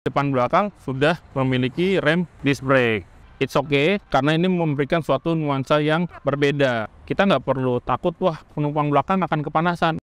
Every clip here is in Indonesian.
Depan belakang sudah memiliki rem disc brake. It's okay, karena ini memberikan suatu nuansa yang berbeda. Kita nggak perlu takut, wah penumpang belakang akan kepanasan.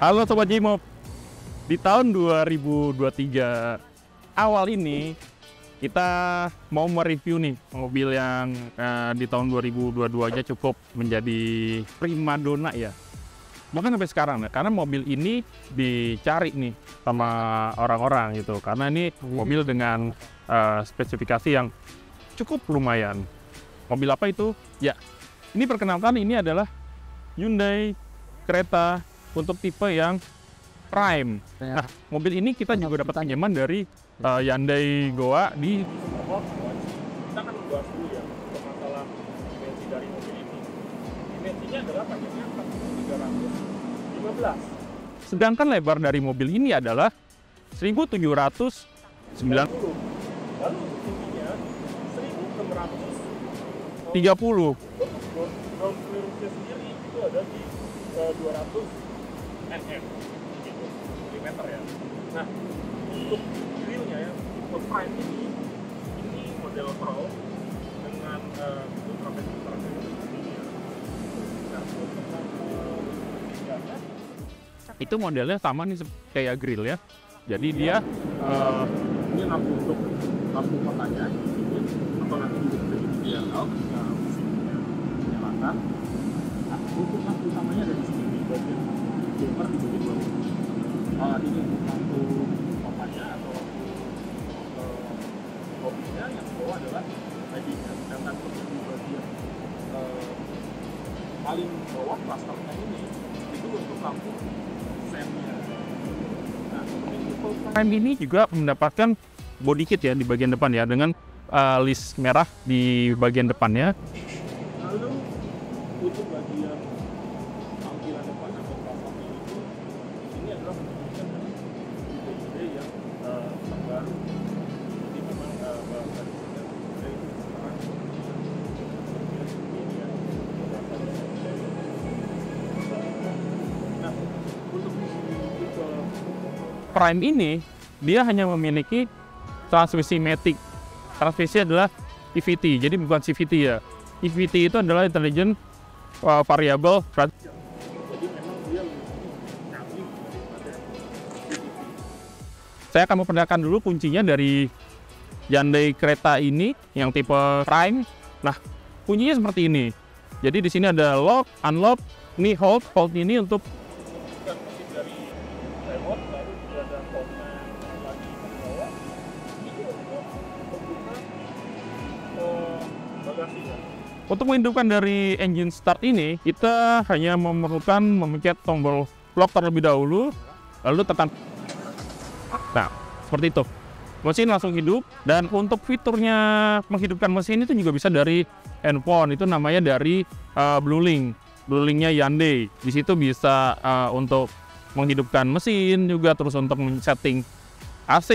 Halo Sobat Jimob, di tahun 2023 awal ini kita mau mereview nih mobil yang di tahun 2022 aja cukup menjadi primadona ya. Bahkan sampai sekarang ya, karena mobil ini dicari nih sama orang-orang gitu. Karena ini mobil dengan spesifikasi yang cukup lumayan. Mobil apa itu? Ya, ini perkenalkan ini adalah Hyundai Creta untuk tipe yang Prime. Nah, mobil ini kita juga dapat pinjaman dari Hyundai Goa di. Kita akan membahas dulu ya untuk masalah dimensi dari mobil ini. Dimensinya adalah panjangnya 4.315. Sedangkan lebar dari mobil ini adalah 1.790. Lalu tingginya 1.630. Ground clearance-nya sendiri itu ada di 200 mm gitu, milimeter ya. Nah, untuk grillnya ya, tipe Prime ini model Pro dengan ultrapacific itu modelnya sama nih kayak grill ya. Jadi dia ini lampu untuk lampu kotanya atau nanti dia nyalakan. Nah, untuk lampu utamanya ada di sini di bagian bumper di bagian bawah. Ini lampu kotanya atau lampu mobilnya, yang di bawah adalah LED-nya. Sedangkan untuk di bagian paling bawah clusternya ini itu untuk lampu sen-nya. Nah, Prime ini juga mendapatkan body kit ya di bagian depan ya, dengan list merah di bagian depannya. Lalu untuk bagian tampilan depan atau platformnya itu, ini adalah menunjukkan ide-ide yang terbaru. Jadi memang dari sekarang ini ya. Nah, untuk tipe Prime ini dia hanya memiliki transmisi matic. Transmisi adalah EVT, jadi bukan CVT ya. EVT itu adalah intelligent variable. Jadi memang dia lebih daripada saya akan memperlihatkan dulu kuncinya dari Hyundai Creta ini yang tipe Prime. Nah, kuncinya seperti ini. Jadi di sini ada lock, unlock, ini hold. Hold ini untuk mesin dari remote, lalu juga ada hold-nya lagi ke bawah. Ini untuk membuka bagasinya. Untuk menghidupkan dari engine start ini, kita hanya memerlukan memencet tombol lock terlebih dahulu, lalu tekan. Nah, seperti itu. Mesin langsung hidup, dan untuk fiturnya menghidupkan mesin itu juga bisa dari handphone. Itu namanya dari BlueLink. BlueLink-nya Hyundai. Di situ bisa untuk menghidupkan mesin juga, terus untuk men-setting AC,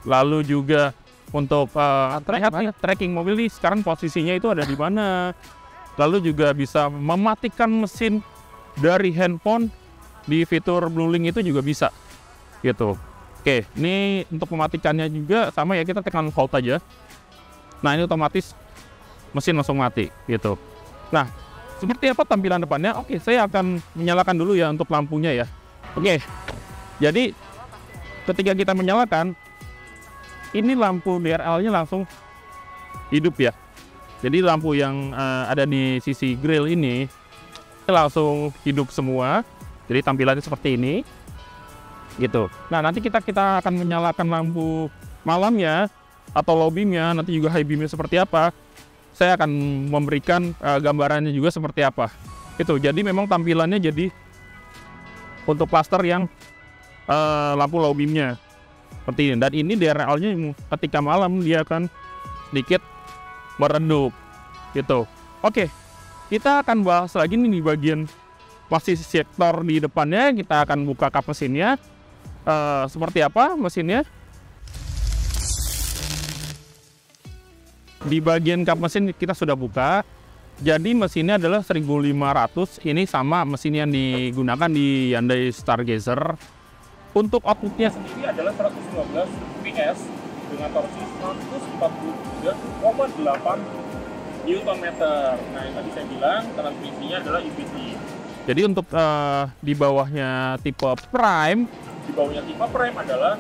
lalu juga untuk tracking mobil ini sekarang posisinya itu ada di mana. Lalu juga bisa mematikan mesin dari handphone di fitur BlueLink itu juga bisa gitu. Oke, ini untuk mematikannya juga sama ya, kita tekan hold aja. Nah, ini otomatis mesin langsung mati gitu. Nah, seperti apa tampilan depannya? Oke, saya akan menyalakan dulu ya untuk lampunya ya. Oke, jadi ketika kita menyalakan, ini lampu DRL-nya langsung hidup ya. Jadi lampu yang ada di sisi grill ini langsung hidup semua. Jadi tampilannya seperti ini. gitu. Nah, nanti kita akan menyalakan lampu malamnya atau low beamnya, nanti juga high beamnya seperti apa. Saya akan memberikan gambarannya juga seperti apa. Itu. Jadi memang tampilannya jadi untuk cluster yang lampu low beamnya seperti ini. Dan ini DRL-nya ketika malam dia akan sedikit meredup gitu. Oke, kita akan bahas lagi nih di bagian masih sektor di depannya. Kita akan buka kap mesinnya, seperti apa mesinnya. Di bagian kap mesin kita sudah buka. Jadi mesinnya adalah 1500. Ini sama mesin yang digunakan di Hyundai Stargazer. Untuk outputnya sendiri adalah 115 PS dengan torsi 143,8 Nm. Nah, yang tadi saya bilang transmisinya adalah EVT. Jadi untuk di bawahnya tipe Prime, adalah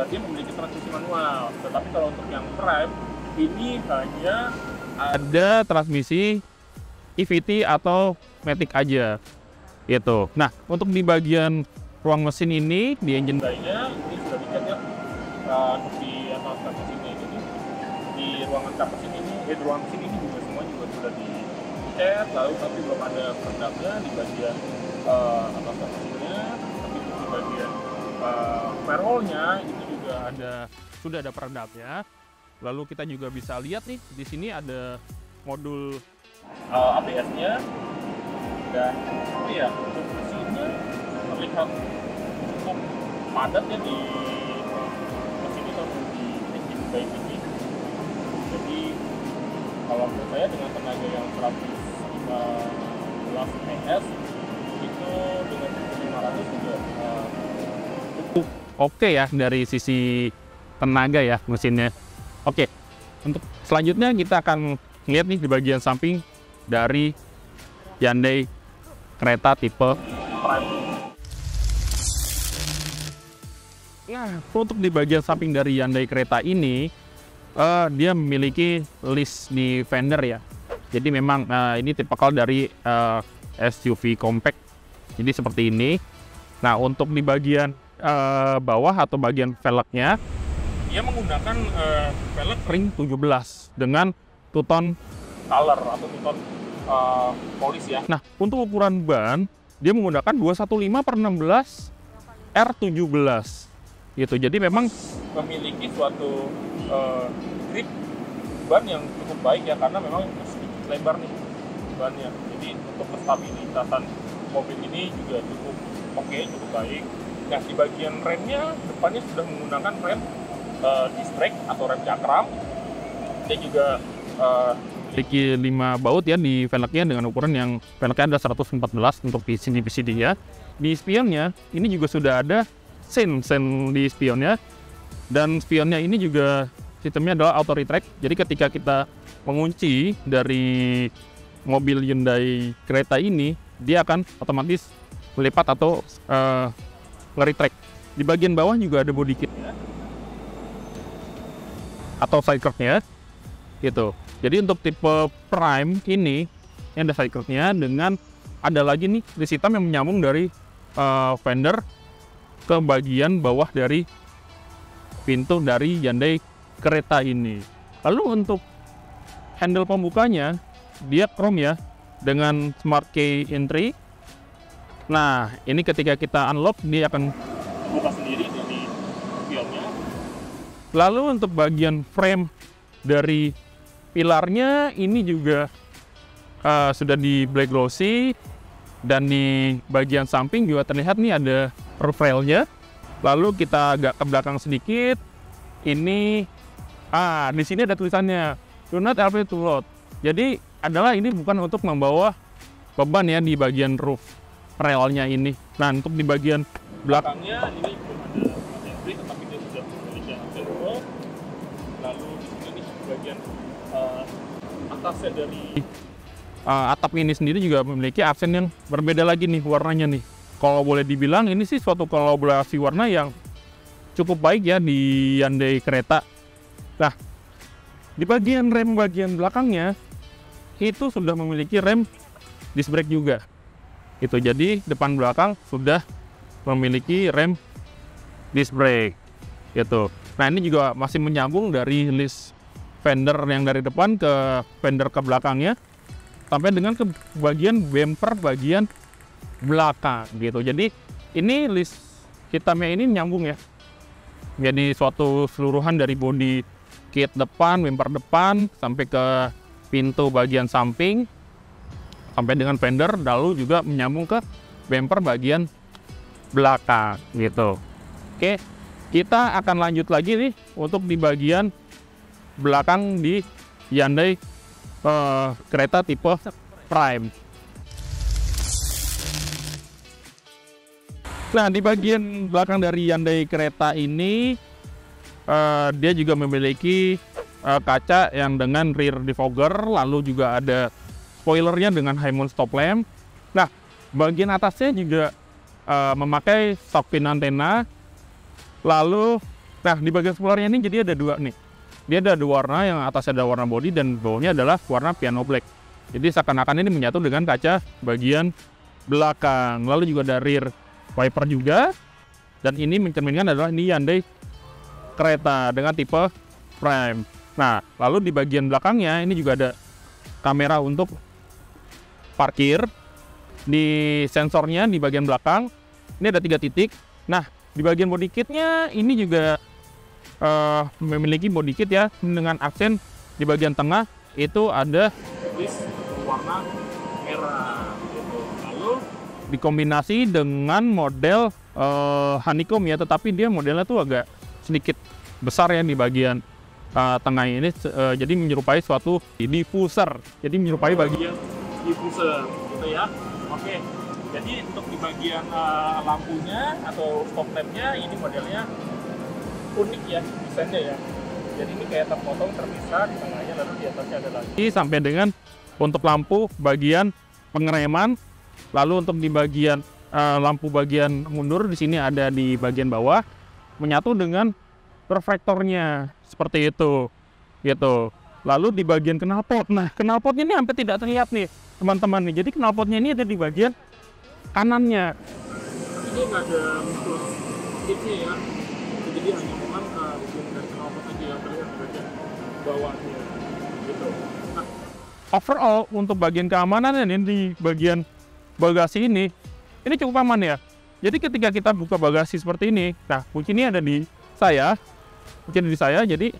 dia memiliki transmisi manual. Tetapi kalau untuk yang Prime ini hanya ada transmisi EVT atau matic aja. Gitu. Nah, untuk di bagian ruang mesin ini di engine bay-nya ini sudah dicat ya. Untuk di atas kap mesinnya ini di ruangan kap mesin ini, di ruang mesin ini juga semua juga sudah dicat, lalu tapi belum ada peredapnya di bagian atas kap mesinnya, tapi di bagian firewall-nya itu juga sudah ada peredapnya. Lalu kita juga bisa lihat nih di sini ada modul ABS-nya, dan ya untuk mesinnya terlihat cukup padat ya di mesin itu di engine bay ini. Jadi kalau menurut saya dengan tenaga yang 115 PS itu dengan 500 juga cukup oke ya dari sisi tenaga ya mesinnya. Oke, untuk selanjutnya kita akan lihat nih di bagian samping dari Hyundai kereta tipe Prime. Nah, untuk di bagian samping dari Hyundai kereta ini, dia memiliki list di fender ya. Jadi memang ini tipikal dari SUV compact. Jadi seperti ini. Nah, untuk di bagian bawah atau bagian velgnya, dia menggunakan velg ring 17 dengan two-tone color atau two-tone polis ya. Nah, untuk ukuran ban, dia menggunakan 215/16 R17. Gitu. Jadi memang memiliki suatu grip ban yang cukup baik ya, karena memang sedikit lebar nih bannya. Jadi untuk kestabilitasan mobil ini juga cukup oke, cukup baik. Nah, di bagian remnya depannya sudah menggunakan rem disc brake atau rem cakram. Dia juga memiliki 5 baut ya di velgnya dengan ukuran yang velgnya ada 114 untuk di sini ya. Di spionnya ini juga sudah ada sen di spionnya, dan spionnya ini juga sistemnya adalah auto retract. Jadi ketika kita mengunci dari mobil Hyundai kereta ini, dia akan otomatis melipat atau nge-retract. Di bagian bawah juga ada body kitnya atau side curve-nya gitu. Jadi untuk tipe Prime ini ada side curve-nya dengan ada lagi nih list hitam yang menyambung dari fender ke bagian bawah dari pintu dari Hyundai kereta ini. Lalu untuk handle pembukanya dia chrome ya dengan smart key entry. Nah, ini ketika kita unlock dia akan buka sendiri dari spionnya. Lalu untuk bagian frame dari pilarnya ini juga sudah di black glossy, dan di bagian samping juga terlihat nih ada roof rail-nya. Lalu kita agak ke belakang sedikit, ini di sini ada tulisannya do not elevate to load. Jadi ini bukan untuk membawa beban ya di bagian roof rail-nya ini. Nah, untuk di bagian belakangnya ini belum ada entry, tetapi dia sudah memiliki aksen roll. Lalu di sini nih bagian atasnya dari atap ini sendiri juga memiliki aksen yang berbeda lagi nih warnanya nih. Kalau boleh dibilang ini sih suatu kolaborasi warna yang cukup baik ya di Hyundai kereta. Nah, di bagian rem bagian belakangnya itu sudah memiliki rem disc brake juga. Itu jadi depan belakang sudah memiliki rem disc brake gitu. Nah ini juga masih menyambung dari list fender yang dari depan ke fender ke belakangnya sampai dengan ke bagian bumper bagian belakang gitu. Jadi ini list hitamnya ini nyambung ya, jadi suatu keseluruhan dari bodi kit depan, bumper depan sampai ke pintu bagian samping sampai dengan fender, lalu juga menyambung ke bumper bagian belakang gitu. Oke, kita akan lanjut lagi nih untuk di bagian belakang di Hyundai kereta tipe Prime. Nah, di bagian belakang dari Hyundai kereta ini dia juga memiliki kaca yang dengan rear defogger, lalu juga ada spoilernya dengan high mount stop lamp. Nah, bagian atasnya juga memakai shock pin antena. Lalu, nah di bagian spoilernya ini jadi ada dua nih. Dia ada dua warna, yang atasnya ada warna body dan bawahnya adalah warna piano black. Jadi seakan-akan ini menyatu dengan kaca bagian belakang. Lalu juga ada rear wiper juga. Dan ini mencerminkan adalah ini Hyundai kereta dengan tipe Prime. Nah, lalu di bagian belakangnya ini juga ada kamera untuk parkir. Di sensornya di bagian belakang ini ada 3 titik. Nah, di bagian body kitnya ini juga memiliki body kit ya dengan aksen di bagian tengah itu ada warna merah gitu. Lalu dikombinasi dengan model honeycomb ya, tetapi dia modelnya tuh agak sedikit besar ya di bagian tengah ini, jadi menyerupai suatu diffuser. Jadi menyerupai bagian diffuser gitu ya. Oke. Jadi untuk di bagian lampunya atau fog lampnya ini modelnya unik ya desainnya ya. Jadi ini kayak terpotong terpisah di tengahnya, lalu di atasnya ada lagi. Sampai dengan untuk lampu bagian pengereman, lalu untuk di bagian lampu bagian mundur di sini ada di bagian bawah menyatu dengan reflektornya seperti itu gitu. Lalu di bagian knalpot, nah knalpotnya ini hampir tidak terlihat nih teman-teman nih. Jadi knalpotnya ini ada di bagian kanannya. Ini nggak ada unsur tipnya ya, jadi hanya memang ujung dari knalpot aja yang terlihat di bagian bawahnya gitu. Nah, overall untuk bagian keamanan ini di bagian bagasi ini cukup aman ya. Jadi ketika kita buka bagasi seperti ini, nah kunci ini ada di saya, kunci di saya. Jadi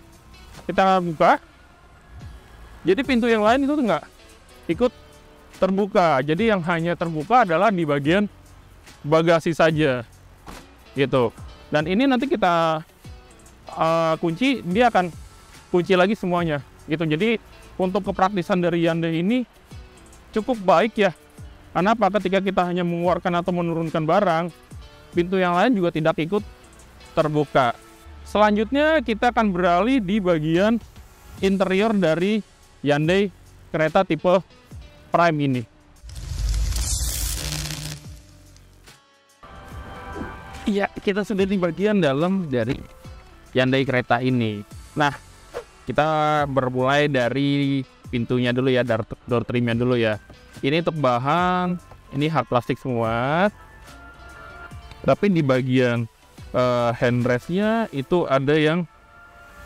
kita buka, jadi pintu yang lain itu nggak ikut terbuka. Jadi yang hanya terbuka adalah di bagian bagasi saja gitu. Dan ini nanti kita kunci, dia akan kunci lagi semuanya gitu. Jadi untuk kepraktisan dari Hyundai ini cukup baik ya. Karena apa? Ketika kita hanya mengeluarkan atau menurunkan barang, pintu yang lain juga tidak ikut terbuka. Selanjutnya kita akan beralih di bagian interior dari Hyundai kereta tipe Prime ini. Iya, kita sudah di bagian dalam dari Hyundai kereta ini. Nah, kita bermulai dari pintunya dulu ya, door trimnya dulu ya. Ini untuk bahan, ini hard plastik semua. Tapi di bagian handrestnya itu ada yang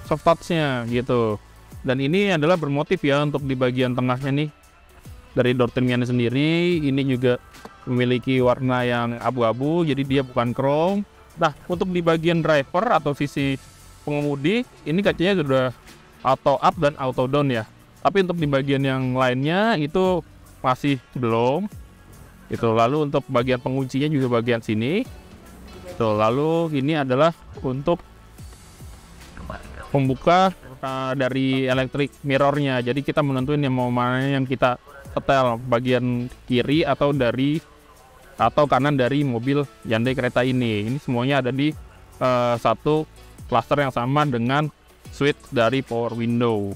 soft touch-nya gitu. Dan ini adalah bermotif ya untuk di bagian tengahnya nih. Dari door trimnya sendiri, ini juga memiliki warna yang abu-abu, jadi dia bukan chrome. Nah, untuk di bagian driver atau sisi pengemudi, ini kacanya sudah auto up dan auto down ya. Tapi untuk di bagian yang lainnya itu masih belum. Itu lalu untuk bagian penguncinya juga bagian sini. Tuh, lalu ini adalah untuk pembuka dari electric mirrornya. Jadi kita menentuin yang mau mana yang kita setel, bagian kiri atau kanan dari mobil Hyundai kereta ini. Ini semuanya ada di satu cluster yang sama dengan switch dari power window.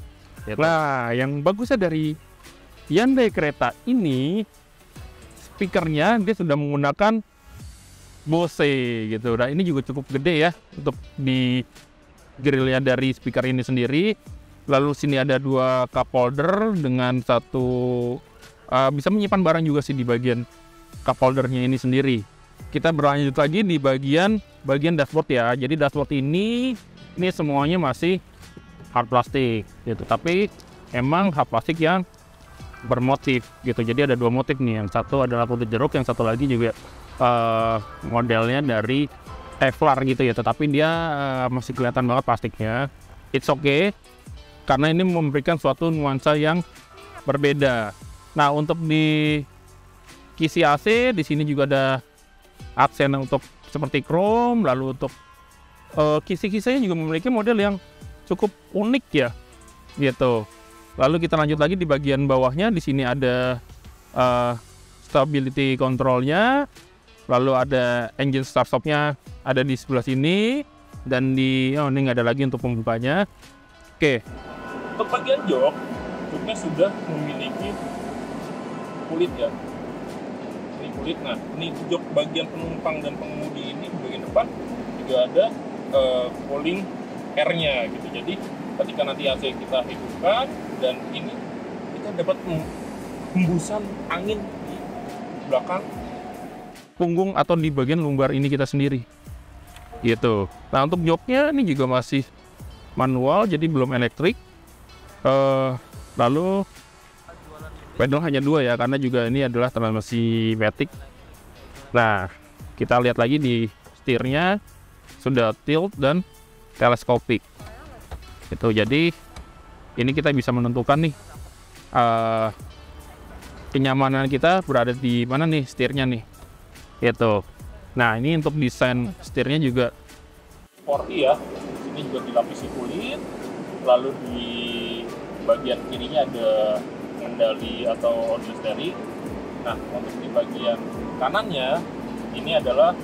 Nah, yang bagusnya dari Hyundai kereta ini, speakernya dia sudah menggunakan Bose gitu. Nah, ini juga cukup gede ya untuk di grillnya dari speaker ini sendiri. Lalu sini ada 2 cup holder dengan satu bisa menyimpan barang juga sih di bagian cup holdernya ini sendiri kita berlanjut lagi di bagian dashboard ya. Jadi dashboard ini semuanya masih hard plastik gitu, tapi emang hard plastik yang bermotif gitu. Jadi ada dua motif nih, yang satu adalah putih jeruk, yang satu lagi juga modelnya dari Kevlar gitu ya, tetapi dia masih kelihatan banget plastiknya. It's okay karena ini memberikan suatu nuansa yang berbeda. Nah, untuk di kisi AC di sini juga ada aksen untuk seperti chrome, lalu untuk kisi-kisinya juga memiliki model yang cukup unik ya gitu. Lalu kita lanjut lagi di bagian bawahnya, di sini ada stability controlnya, lalu ada engine start stopnya ada di sebelah sini, dan ini nggak ada lagi untuk pembukanya. Oke, untuk bagian joknya sudah memiliki kulit ya. Kulit. Nah, ini jok bagian penumpang dan pengemudi ini bagian depan juga ada cooling air-nya gitu. Jadi ketika nanti AC kita hidupkan, dan ini kita dapat hembusan angin di belakang punggung atau di bagian lumbar ini kita sendiri gitu. Nah, untuk joknya ini juga masih manual, jadi belum elektrik. Lalu pedal hanya 2 ya, karena juga ini adalah transmisi matic. Nah, kita lihat lagi di setirnya sudah tilt dan teleskopik itu. Jadi ini kita bisa menentukan nih kenyamanan kita berada di mana nih setirnya nih gitu. Nah, ini untuk desain setirnya juga sporty ya. Ini juga dilapisi kulit, lalu di bagian kirinya ada kendali atau audio steering. Nah, untuk di bagian kanannya ini adalah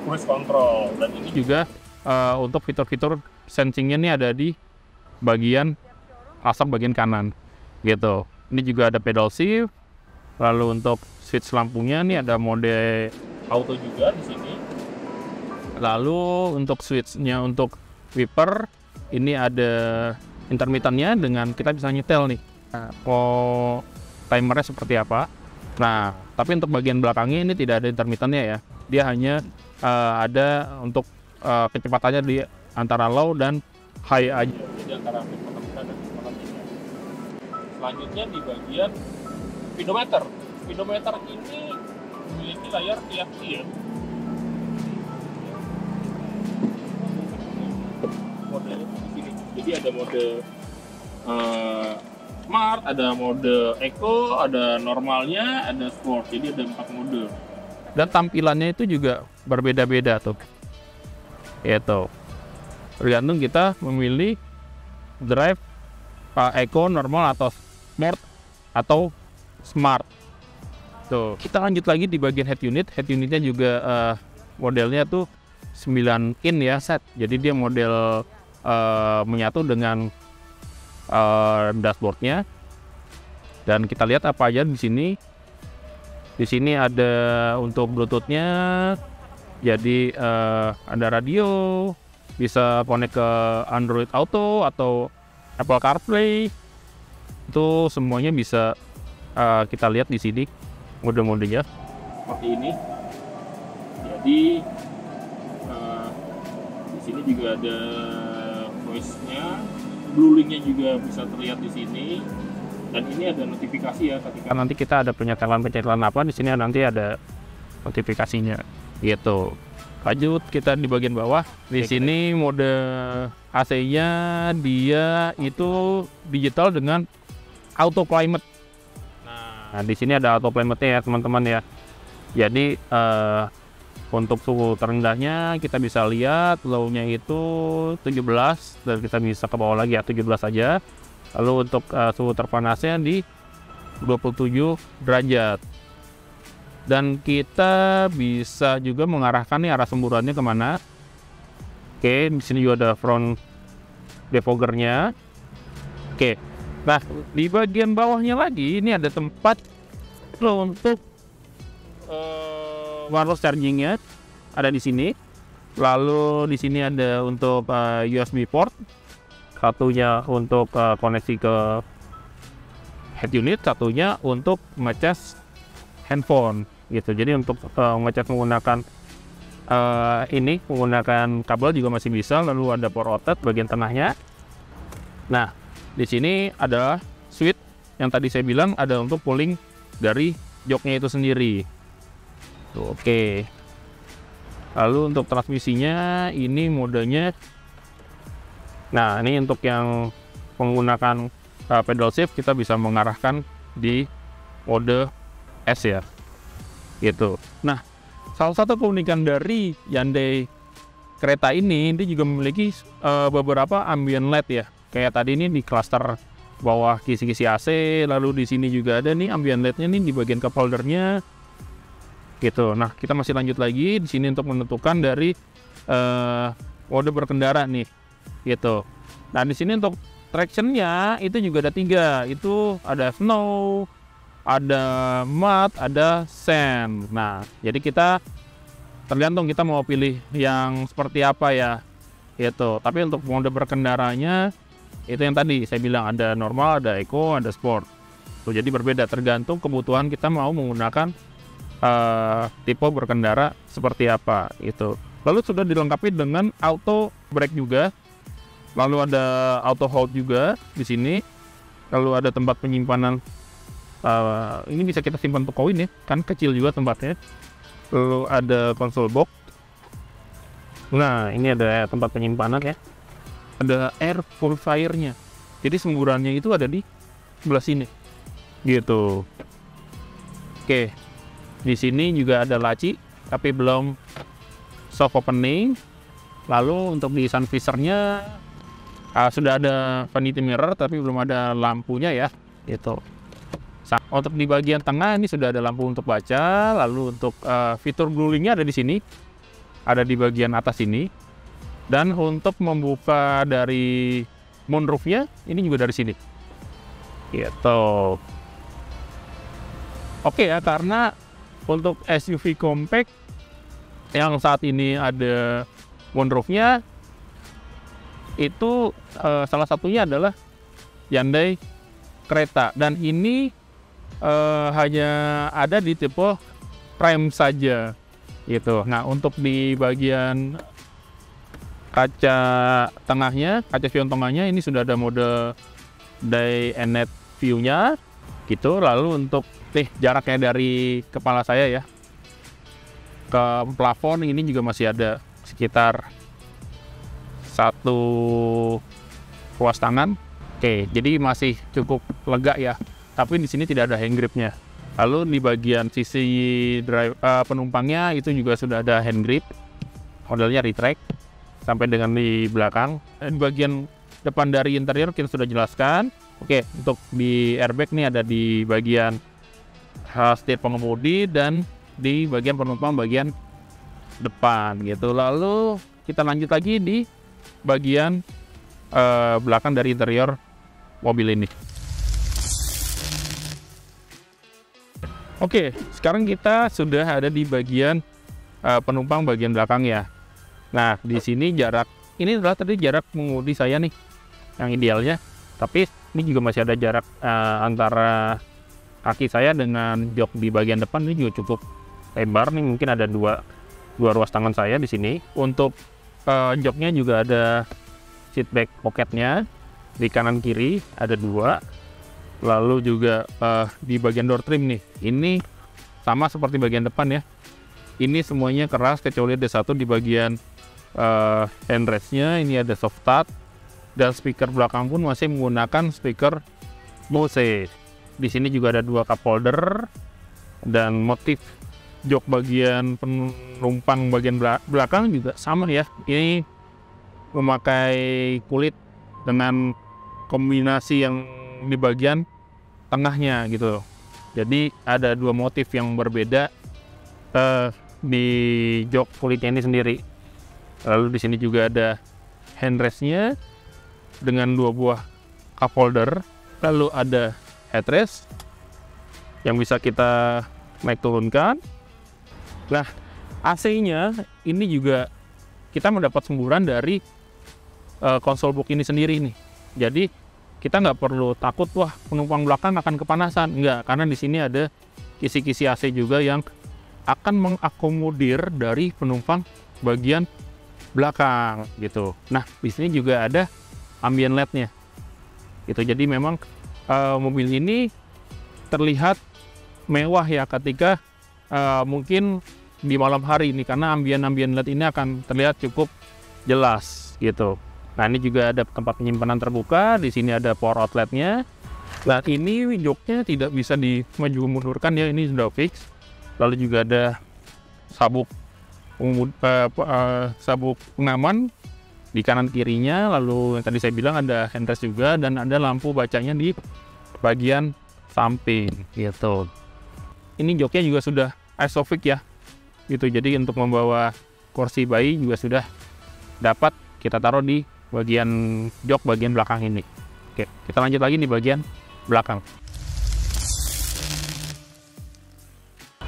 cruise control, dan ini juga untuk fitur-fitur sensingnya nih ada di bagian asap bagian kanan gitu. Ini juga ada pedal shift, lalu untuk switch lampunya nih ada mode auto juga di sini. Lalu untuk switchnya untuk wiper ini ada intermittennya, dengan kita bisa nyetel nih timernya seperti apa. Nah, tapi untuk bagian belakangnya ini tidak ada intermittennya ya. Dia hanya ada untuk kecepatannya di antara low dan high aja. Jadi antara kecepatan dan kecepatan tinggi. Selanjutnya di bagian speedometer. Speedometer ini memiliki layar TFT ya. Modelnya di sini. Jadi ada mode Smart, ada mode Eco, ada normalnya, ada Sport. Jadi ada 4 mode. Dan tampilannya itu juga berbeda-beda tuh. Itu. Tergantung kita memilih drive Eco, normal atau Sport atau Smart. Tuh. Kita lanjut lagi di bagian head unit. Head unitnya juga modelnya tuh 9 in ya set. Jadi dia model menyatu dengan dashboardnya. Dan kita lihat apa aja di sini. Di sini ada untuk Bluetooth-nya. Jadi ada radio, bisa connect ke Android Auto atau Apple CarPlay. Itu semuanya bisa kita lihat di sini mode-modenya seperti ini. Jadi di sini juga ada voice-nya, blue link-nya juga bisa terlihat di sini. Dan ini ada notifikasi ya, ketika nanti kita ada penyetelan apa, di sini nanti ada notifikasinya gitu. Lanjut kita di bagian bawah. Di sini mode AC-nya dia itu digital dengan auto climate. Nah, di sini ada auto climate-nya ya teman-teman ya. Jadi untuk suhu terendahnya kita bisa lihat low-nya itu 17, dan kita bisa ke bawah lagi ya 17 aja. Lalu untuk suhu terpanasnya di 27 derajat. Dan kita bisa juga mengarahkan nih arah semburannya kemana. Oke, di sini juga ada front defoggernya. Oke, nah di bagian bawahnya lagi ini ada tempat untuk wireless chargingnya ada di sini. Lalu di sini ada untuk USB port, satunya untuk koneksi ke head unit, satunya untuk ngecas handphone gitu. Jadi untuk ngecas menggunakan ini menggunakan kabel juga masih bisa. Lalu ada power outlet bagian tengahnya. Nah, di sini ada switch yang tadi saya bilang ada untuk pulling dari joknya itu sendiri. Tuh, oke. Lalu untuk transmisinya ini modenya. Nah, ini untuk yang menggunakan pedal shift kita bisa mengarahkan di mode S ya. Gitu. Nah, salah satu keunikan dari Hyundai kereta ini juga memiliki beberapa ambient light ya. Kayak tadi ini di cluster bawah kisi-kisi AC, lalu di sini juga ada nih ambient light-nya nih di bagian cup holder-nya. Gitu. Nah, kita masih lanjut lagi di sini untuk menentukan dari mode berkendara nih. Gitu. Nah, di sini untuk traction-nya itu juga ada 3. Itu ada snow, ada mud, ada sand. Nah, jadi kita tergantung kita mau pilih yang seperti apa ya. Gitu. Tapi untuk mode berkendaranya itu yang tadi saya bilang ada normal, ada eco, ada sport. Tuh, jadi berbeda tergantung kebutuhan kita mau menggunakan tipe berkendara seperti apa itu. Lalu sudah dilengkapi dengan auto brake juga. Lalu ada auto hold juga di sini. Lalu ada tempat penyimpanan. Ini bisa kita simpan untuk koin ya, kan kecil juga tempatnya. Lalu ada console box. Nah, ini ada tempat penyimpanan ya. Ada air purifier-nya. Jadi semburannya itu ada di sebelah sini. Gitu. Oke. Di sini juga ada laci, tapi belum soft opening. Lalu untuk di sun visor-nya sudah ada vanity mirror, tapi belum ada lampunya ya. Gitu. Untuk di bagian tengah ini sudah ada lampu untuk baca. Lalu untuk fitur gluing-nya ada di sini, ada di bagian atas ini. Dan untuk membuka dari moonroof-nya ini juga dari sini. Gitu. Oke ya, karena untuk SUV compact yang saat ini ada moonroof-nya itu salah satunya adalah Hyundai Creta, dan ini hanya ada di tipe Prime saja gitu. Nah, untuk di bagian kaca tengahnya, kaca spion tengahnya ini sudah ada mode day and night view-nya gitu. Lalu untuk jaraknya dari kepala saya ya ke plafon ini juga masih ada sekitar 1 ruas tangan. Oke, jadi masih cukup lega ya. Tapi di sini tidak ada hand grip-nya. Lalu di bagian sisi penumpangnya itu juga sudah ada hand grip. Modelnya retract sampai dengan di belakang. Dan bagian depan dari interior kita sudah jelaskan. Oke, untuk di airbag nih ada di bagian setir pengemudi dan di bagian penumpang bagian depan gitu. Lalu kita lanjut lagi di bagian belakang dari interior mobil ini. Oke, sekarang kita sudah ada di bagian penumpang bagian belakang ya. Nah, di sini jarak ini adalah tadi jarak mengemudi saya nih yang idealnya. Tapi ini juga masih ada jarak antara kaki saya dengan jok di bagian depan ini juga cukup lebar nih, mungkin ada dua ruas tangan saya di sini. Untuk joknya juga ada seat back pocketnya di kanan kiri ada 2. Lalu juga di bagian door trim nih, ini sama seperti bagian depan ya. Ini semuanya keras kecuali ada satu di bagian handrestnya. Ini ada soft touch dan speaker belakang pun masih menggunakan speaker Bose. Di sini juga ada 2 cup holder dan motif jok bagian penumpang bagian belakang juga sama ya. Ini memakai kulit dengan kombinasi yang di bagian tengahnya gitu. Jadi ada 2 motif yang berbeda di jok kulitnya ini sendiri. Lalu di sini juga ada handrestnya dengan 2 buah cup holder. Lalu ada headrest yang bisa kita naik turunkan. Nah, AC-nya ini juga kita mendapat semburan dari konsol box ini sendiri nih. Jadi kita nggak perlu takut wah penumpang belakang akan kepanasan, enggak, karena di sini ada kisi-kisi AC juga yang akan mengakomodir dari penumpang bagian belakang gitu. Nah, di sini juga ada ambient LED-nya gitu. Jadi memang mobil ini terlihat mewah ya ketika mungkin di malam hari ini, karena ambient LED ini akan terlihat cukup jelas gitu. Nah, ini juga ada tempat penyimpanan terbuka. Di sini ada power outlet-nya. Nah, ini joknya tidak bisa dimaju mundurkan ya, ini sudah fix. Lalu juga ada sabuk sabuk pengaman di kanan kirinya. Lalu yang tadi saya bilang ada handrest juga, dan ada lampu bacanya di bagian samping gitu. Ini joknya juga sudah isofix ya gitu, jadi untuk membawa kursi bayi juga sudah dapat kita taruh di bagian jok bagian belakang ini. Oke, kita lanjut lagi di bagian belakang.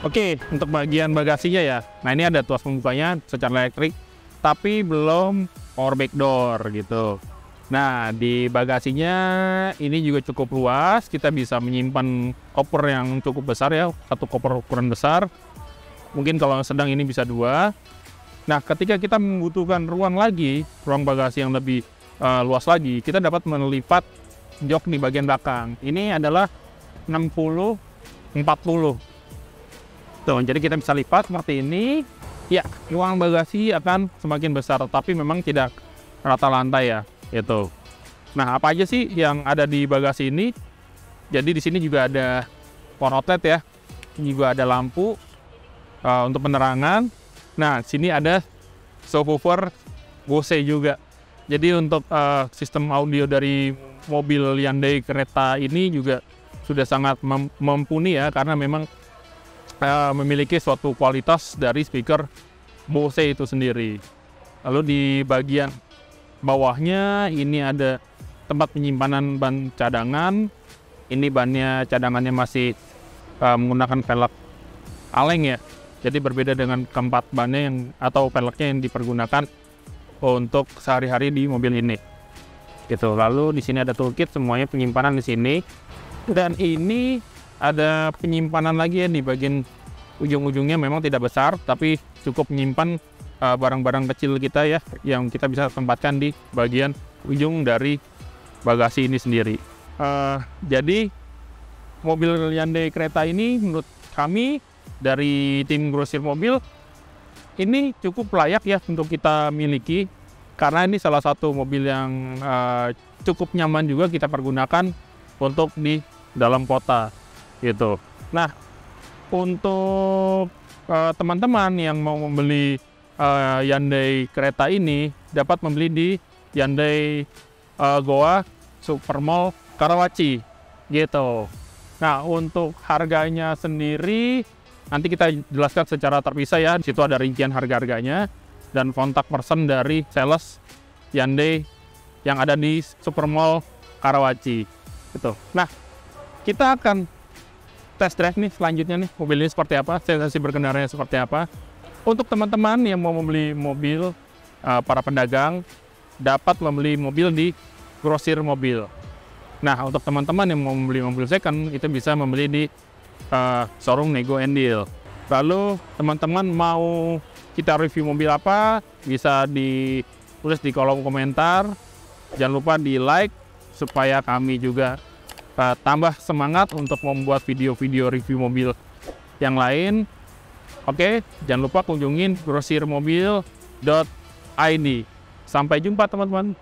Oke, untuk bagian bagasinya ya. Nah, ini ada tuas pembukanya secara elektrik, tapi belum power back door gitu. Nah, di bagasinya ini juga cukup luas. Kita bisa menyimpan koper yang cukup besar ya, satu koper ukuran besar. Mungkin kalau sedang ini bisa 2. Nah, ketika kita membutuhkan ruang bagasi yang lebih luas lagi, kita dapat melipat jok di bagian belakang. Ini adalah 60-40. Tuh, jadi kita bisa lipat seperti ini. Ya, ruang bagasi akan semakin besar, tapi memang tidak rata lantai ya, gitu. Nah, apa aja sih yang ada di bagasi ini? Jadi di sini juga ada power outlet ya. Ini juga ada lampu untuk penerangan. Nah, sini ada subwoofer Bose juga. Jadi untuk sistem audio dari mobil Hyundai Creta ini juga sudah sangat mumpuni ya, karena memang memiliki suatu kualitas dari speaker Bose itu sendiri. Lalu di bagian bawahnya ini ada tempat penyimpanan ban cadangan. Ini bannya cadangannya masih menggunakan velg kaleng ya. Jadi berbeda dengan keempat bannya atau velgnya yang dipergunakan untuk sehari-hari di mobil ini. Gitu. Lalu di sini ada toolkit, semuanya penyimpanan di sini. Dan ini ada penyimpanan lagi ya di bagian ujung-ujungnya, memang tidak besar tapi cukup menyimpan barang-barang kecil kita ya, yang kita bisa tempatkan di bagian ujung dari bagasi ini sendiri. Jadi mobil Hyundai Creta ini menurut kami dari tim grosir mobil ini cukup layak ya untuk kita miliki, karena ini salah satu mobil yang cukup nyaman juga kita pergunakan untuk di dalam kota gitu. Nah, untuk teman-teman yang mau membeli Hyundai Creta ini dapat membeli di Hyundai Goa Supermall Karawaci gitu. Nah, untuk harganya sendiri nanti kita jelaskan secara terpisah ya. Di situ ada rincian harga-harganya dan kontak person dari sales Hyundai yang ada di Supermall Karawaci gitu. Nah, kita akan test drive nih selanjutnya nih, mobil ini seperti apa, sensasi berkendaranya seperti apa. Untuk teman-teman yang mau membeli mobil, para pedagang dapat membeli mobil di grosir mobil. Nah, untuk teman-teman yang mau membeli mobil second, itu bisa membeli di showroom Nego and Deal. Lalu teman-teman mau kita review mobil apa, bisa ditulis di kolom komentar. Jangan lupa di like supaya kami juga tambah semangat untuk membuat video-video review mobil yang lain. Oke, jangan lupa kunjungin grosirmobil.id. Sampai jumpa teman-teman.